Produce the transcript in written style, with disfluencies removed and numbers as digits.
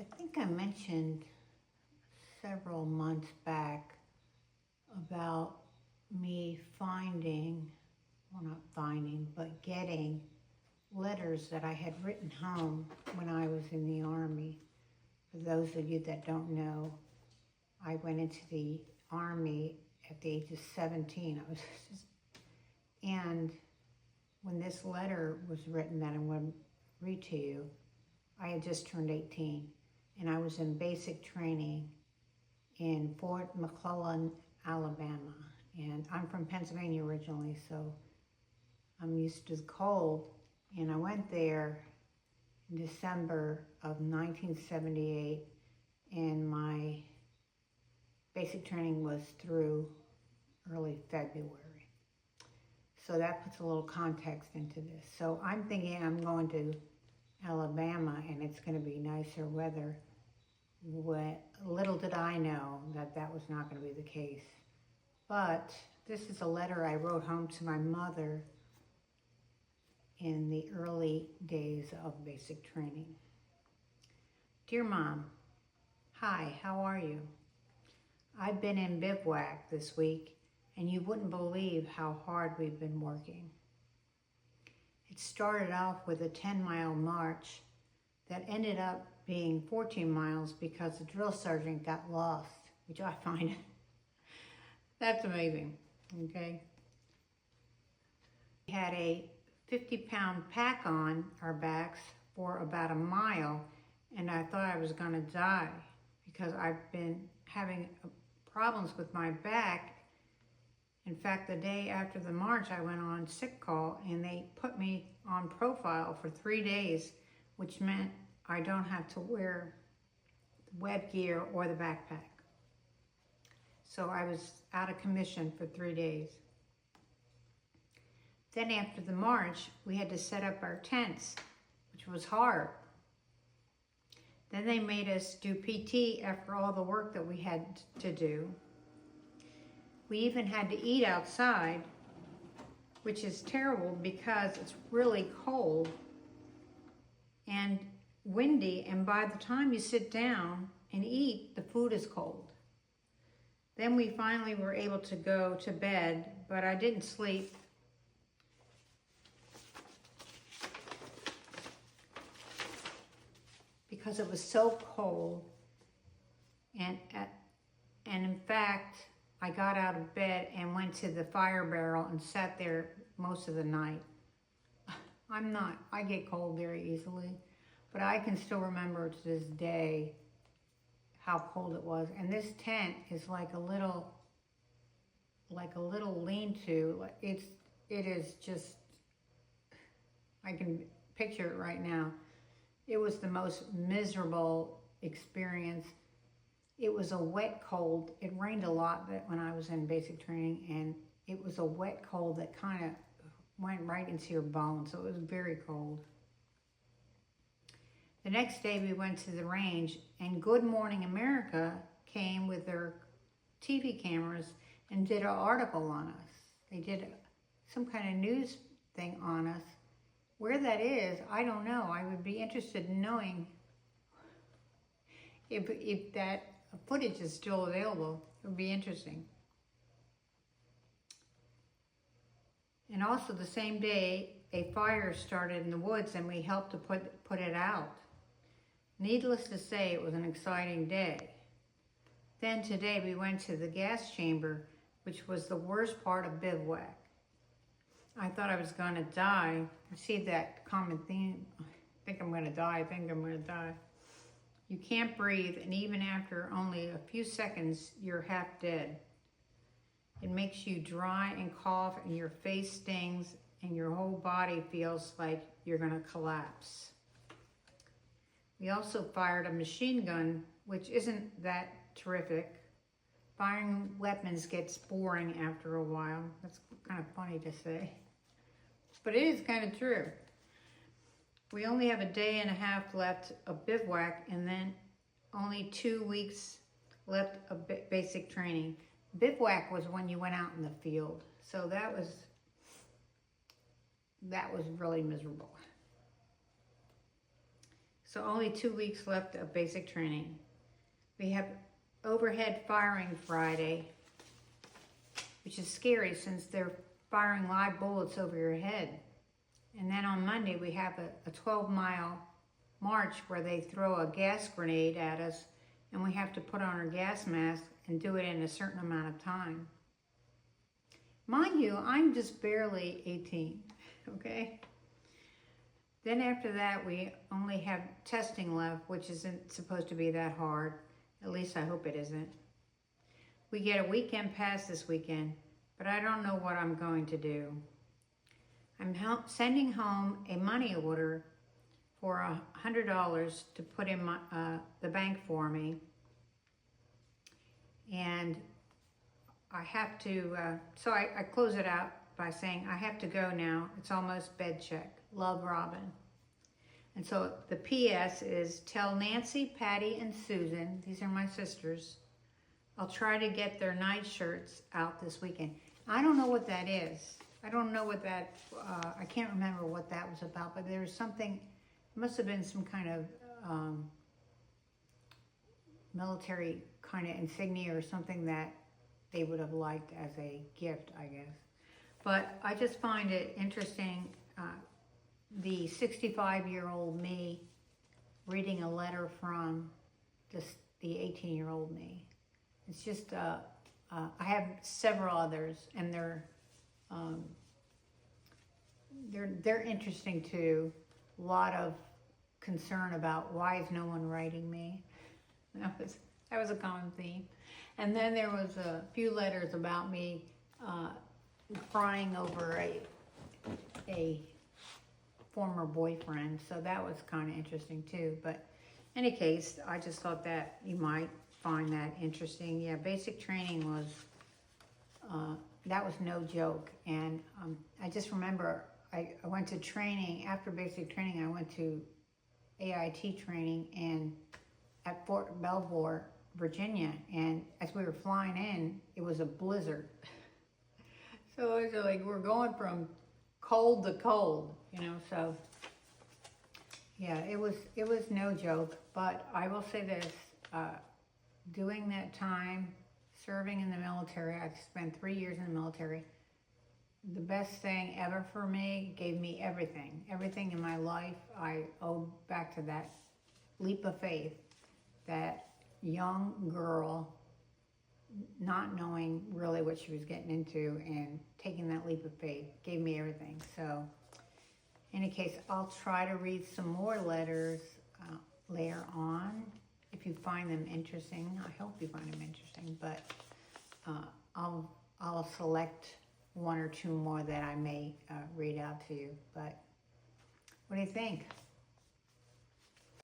I think I mentioned several months back about me but getting letters that I had written home when I was in the Army. For those of you that don't know, I went into the Army at the age of 17. And when this letter was written that I'm going to read to you, I had just turned 18, and I was in basic training in Fort McClellan, Alabama. And I'm from Pennsylvania originally, so I'm used to the cold. And I went there in December of 1978, and my basic training was through early February. So that puts a little context into this. So I'm thinking I'm going to Alabama and it's going to be nicer weather. Little did I know that that was not going to be the case. But this is a letter I wrote home to my mother in the early days of basic training. Dear Mom, hi, how are you? I've been in bivouac this week, and you wouldn't believe how hard we've been working. It started off with a 10-mile march that ended up being 14 miles because the drill sergeant got lost, which I find that's amazing, okay? We had a 50-pound pack on our backs for about a mile, and I thought I was gonna die because I've been having problems with my back. In fact, the day after the march, I went on sick call and they put me on profile for 3 days, which meant I don't have to wear the web gear or the backpack. So I was out of commission for 3 days. Then after the march, we had to set up our tents, which was hard. Then they made us do PT after all the work that we had to do. We even had to eat outside, which is terrible because it's really cold and windy, and by the time you sit down and eat, the food is cold. Then we finally were able to go to bed, but I didn't sleep. Because it was so cold, and in fact, I got out of bed and went to the fire barrel and sat there most of the night. I get cold very easily, but I can still remember to this day how cold it was. And this tent is like a little lean-to. It is just, I can picture it right now. It was the most miserable experience. It was a wet cold. It rained a lot when I was in basic training, and it was a wet cold that kind of went right into your bones, so it was very cold. The next day we went to the range, and Good Morning America came with their TV cameras and did an article on us. They did some kind of news thing on us. Where that is, I don't know. I would be interested in knowing if that footage is still available. It would be interesting. And also the same day, a fire started in the woods and we helped to put it out. Needless to say, it was an exciting day. Then today we went to the gas chamber, which was the worst part of bivouac. I thought I was gonna die. I see that common theme. I think I'm gonna die, You can't breathe, and even after only a few seconds, you're half dead. It makes you dry and cough, and your face stings, and your whole body feels like you're gonna collapse. We also fired a machine gun, which isn't that terrific. Firing weapons gets boring after a while. That's kind of funny to say, but it is kind of true. We only have a day and a half left of bivouac, and then only 2 weeks left of basic training. Bivouac was when you went out in the field, so that was really miserable. So only 2 weeks left of basic training. We have overhead firing Friday, which is scary since they're firing live bullets over your head. And then on Monday we have a 12-mile march where they throw a gas grenade at us and we have to put on our gas mask and do it in a certain amount of time. Mind you, I'm just barely 18, okay? Then after that, we only have testing left, which isn't supposed to be that hard. At least I hope it isn't. We get a weekend pass this weekend, but I don't know what I'm going to do. I'm sending home a money order for $100 to put in the bank for me. And I have to, so I close it out by saying, I have to go now. It's almost bed check. Love, Robin. And so the PS is, tell Nancy, Patty, and Susan, these are my sisters, I'll try to get their night shirts out this weekend. I don't know what that is. I don't know what that, I can't remember what that was about, but there was something, it must have been some kind of military kind of insignia or something that they would have liked as a gift, I guess. But I just find it interesting, the 65-year-old me reading a letter from the 18-year-old me. It's just, I have several others, and they're interesting too. A lot of concern about why is no one writing me. That was a common theme. And then there was a few letters about me crying over a former boyfriend, so that was kind of interesting too. But in any case, I just thought that you might find that interesting. Yeah, basic training was, that was no joke. And I just remember I went to training, after basic training, I went to AIT training at Fort Belvoir, Virginia, and as we were flying in, it was a blizzard. So it was like, we're going from cold to cold, you know, so yeah, it was no joke. But I will say this, doing that time, serving in the military, I spent 3 years in the military, the best thing ever for me, gave me everything in my life. I owe back to that leap of faith, that young girl not knowing really what she was getting into and taking that leap of faith gave me everything. So in any case, I'll try to read some more letters later on if you find them interesting. I hope you find them interesting, but I'll select one or two more that I may read out to you. But what do you think?